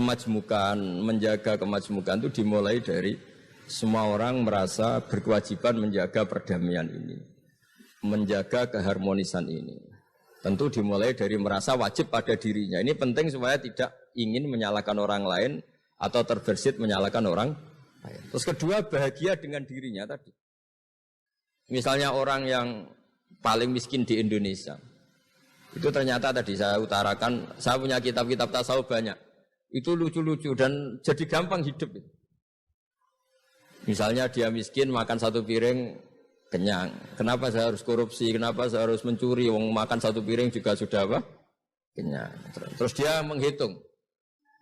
kemajmukan, menjaga kemajmukan itu dimulai dari semua orang merasa berkewajiban menjaga perdamaian ini, menjaga keharmonisan ini. Tentu dimulai dari merasa wajib pada dirinya. Ini penting supaya tidak ingin menyalahkan orang lain atau terbersit menyalahkan orang lain. Terus kedua, bahagia dengan dirinya tadi. Misalnya orang yang paling miskin di Indonesia, itu ternyata tadi saya utarakan, saya punya kitab-kitab tasawuf banyak. Itu lucu-lucu dan jadi gampang hidup. Misalnya dia miskin makan satu piring kenyang. Kenapa saya harus korupsi? Kenapa saya harus mencuri? Wong makan satu piring juga sudah apa? Kenyang. Terus dia menghitung.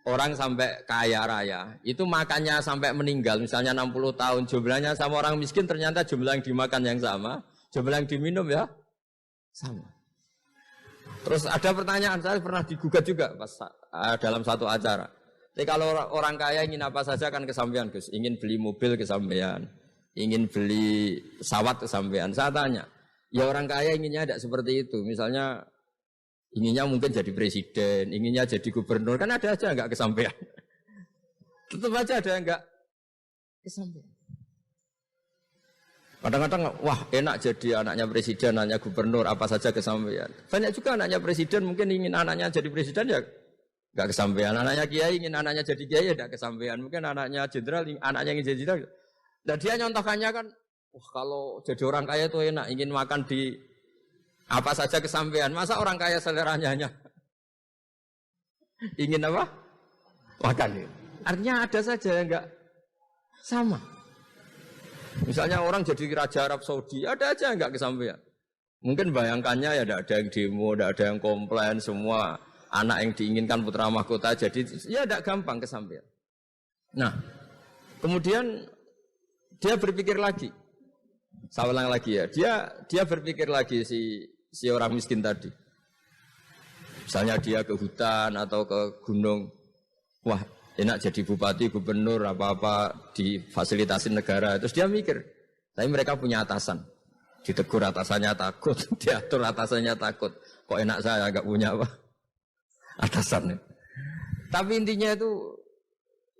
Orang sampai kaya raya, itu makannya sampai meninggal, misalnya 60 tahun, jumlahnya sama orang miskin ternyata jumlah yang dimakan yang sama, jumlah yang diminum ya sama. Terus ada pertanyaan, saya pernah digugat juga pas dalam satu acara. Jadi kalau orang kaya ingin apa saja kan kesampaian, Gus. Ingin beli mobil kesampaian, ingin beli pesawat kesampaian. Saya tanya, ya orang kaya inginnya tidak seperti itu. Misalnya inginnya mungkin jadi presiden, inginnya jadi gubernur, kan ada aja enggak kesampaian. Tetap aja ada enggak kesampaian. Kadang-kadang, wah enak jadi anaknya presiden, anaknya gubernur, apa saja kesampaian. Banyak juga anaknya presiden mungkin ingin anaknya jadi presiden ya enggak kesampaian. Anaknya kiai ingin anaknya jadi kiai ya enggak kesampaian. Mungkin anaknya jenderal, anaknya ingin jadi jenderal. Dan dia nyontohkannya kan, wah kalau jadi orang kaya itu enak, ingin makan di apa saja kesampaian. Masa orang kaya seleranya hanya ingin apa? Makan. Artinya ada saja yang enggak sama. Misalnya orang jadi raja Arab Saudi, ada aja yang enggak kesampaian. Mungkin bayangkannya ya tidak ada yang demo, tidak ada yang komplain, semua anak yang diinginkan putra mahkota jadi ya tidak gampang kesampaian. Nah, kemudian dia berpikir lagi. Saya ulang lagi ya, dia berpikir lagi si orang miskin tadi. Misalnya dia ke hutan atau ke gunung, wah enak jadi bupati, gubernur, apa-apa difasilitasi negara. Terus dia mikir, tapi mereka punya atasan. Ditegur atasannya takut, diatur atasannya takut. Kok enak saya nggak punya apa? Atasan. Tapi intinya itu,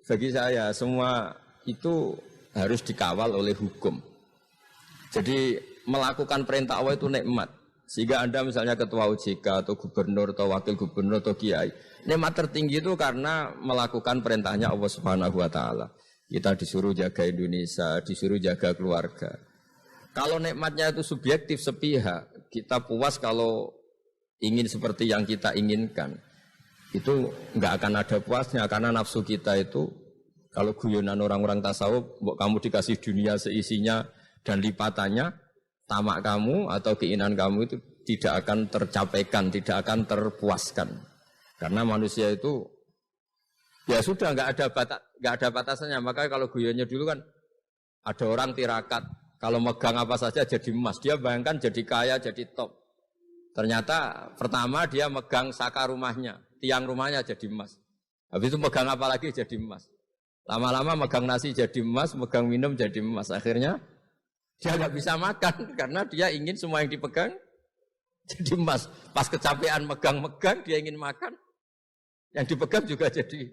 bagi saya semua itu harus dikawal oleh hukum. Jadi melakukan perintah Allah itu nikmat. Sehingga Anda misalnya ketua OJK atau gubernur atau wakil gubernur atau kiai, nikmat tertinggi itu karena melakukan perintahnya Allah Subhanahu wa taala. Kita disuruh jaga Indonesia, disuruh jaga keluarga. Kalau nikmatnya itu subjektif sepihak, kita puas kalau ingin seperti yang kita inginkan. Itu enggak akan ada puasnya karena nafsu kita itu kalau guyonan orang-orang tasawuf, kamu dikasih dunia seisinya dan lipatannya, tamak kamu atau keinginan kamu itu tidak akan tercapaikan, tidak akan terpuaskan. Karena manusia itu ya sudah nggak ada batasannya. Maka kalau guyonnya dulu kan ada orang tirakat, kalau megang apa saja jadi emas. Dia bayangkan jadi kaya, jadi top. Ternyata pertama dia megang saka rumahnya, tiang rumahnya jadi emas. Habis itu megang apa lagi jadi emas. Lama-lama megang nasi jadi emas, megang minum jadi emas. Akhirnya dia nggak bisa makan karena dia ingin semua yang dipegang jadi emas. Pas kecapean megang-megang, dia ingin makan, yang dipegang juga jadi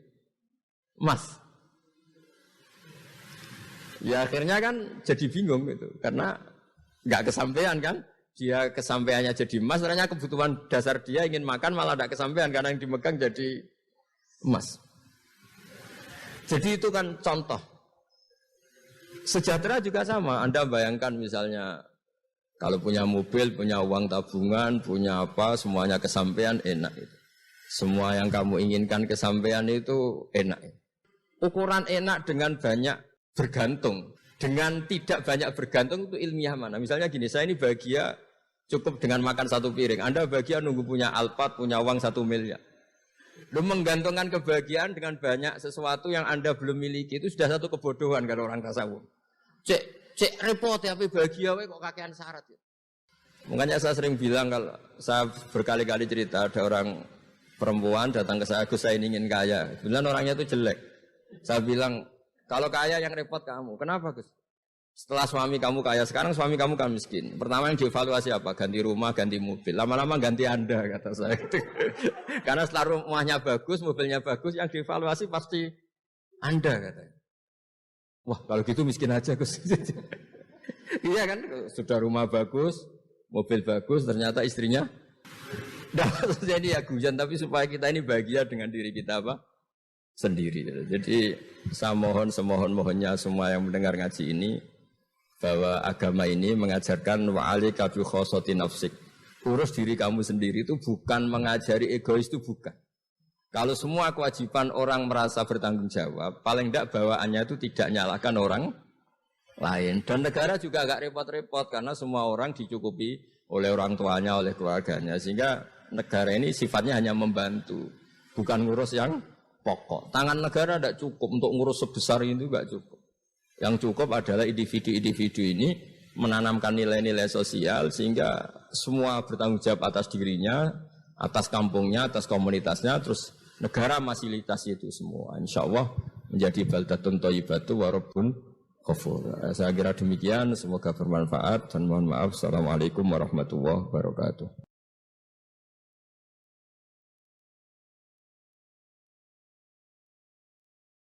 emas. Ya akhirnya kan jadi bingung gitu, karena nggak kesampaian kan. Dia kesampaiannya jadi emas, ternyata kebutuhan dasar dia ingin makan malah nggak kesampaian karena yang dipegang jadi emas. Jadi itu kan contoh. Sejahtera juga sama. Anda bayangkan misalnya kalau punya mobil, punya uang tabungan, punya apa, semuanya kesampaian, enak itu. Semua yang kamu inginkan kesampaian itu enak. Ukuran enak dengan banyak bergantung, dengan tidak banyak bergantung itu ilmiah mana? Misalnya gini, saya ini bahagia cukup dengan makan satu piring. Anda bahagia nunggu punya Alphard, punya uang 1 miliar. Lu menggantungkan kebahagiaan dengan banyak sesuatu yang Anda belum miliki itu sudah satu kebodohan kalau orang tasawuf. Cek repot ya, tapi bahagia kok kakean syarat ya. Makanya saya sering bilang, kalau saya berkali-kali cerita ada orang perempuan datang ke saya, Gus saya ingin kaya. Bilang orangnya itu jelek. Saya bilang, kalau kaya yang repot kamu. Kenapa Gus? Setelah suami kamu kaya, sekarang suami kamu kan miskin. Pertama yang dievaluasi apa? Ganti rumah, ganti mobil. Lama-lama ganti Anda, kata saya. Karena setelah rumahnya bagus, mobilnya bagus, yang dievaluasi pasti Anda, katanya. Wah, kalau gitu miskin aja, Gus. Iya kan, sudah rumah bagus, mobil bagus, ternyata istrinya jadi ya guyon, tapi supaya kita ini bahagia dengan diri kita apa? Sendiri. Jadi saya mohon semohon-mohonnya semua yang mendengar ngaji ini, bahwa agama ini mengajarkan wa'alika bi khossati nafsik. Urus diri kamu sendiri itu bukan mengajari egois, itu bukan. Kalau semua kewajiban orang merasa bertanggung jawab, paling tidak bawaannya itu tidak nyalahkan orang lain. Dan negara juga agak repot-repot karena semua orang dicukupi oleh orang tuanya, oleh keluarganya. Sehingga negara ini sifatnya hanya membantu, bukan ngurus yang pokok. Tangan negara tidak cukup untuk ngurus sebesar itu, tidak cukup. Yang cukup adalah individu-individu ini menanamkan nilai-nilai sosial sehingga semua bertanggung jawab atas dirinya, atas kampungnya, atas komunitasnya, terus negara fasilitasi itu semua. Insya Allah menjadi baldatun thayyibatu wa rabbun ghafur. Saya kira demikian, semoga bermanfaat dan mohon maaf. Assalamualaikum warahmatullahi wabarakatuh.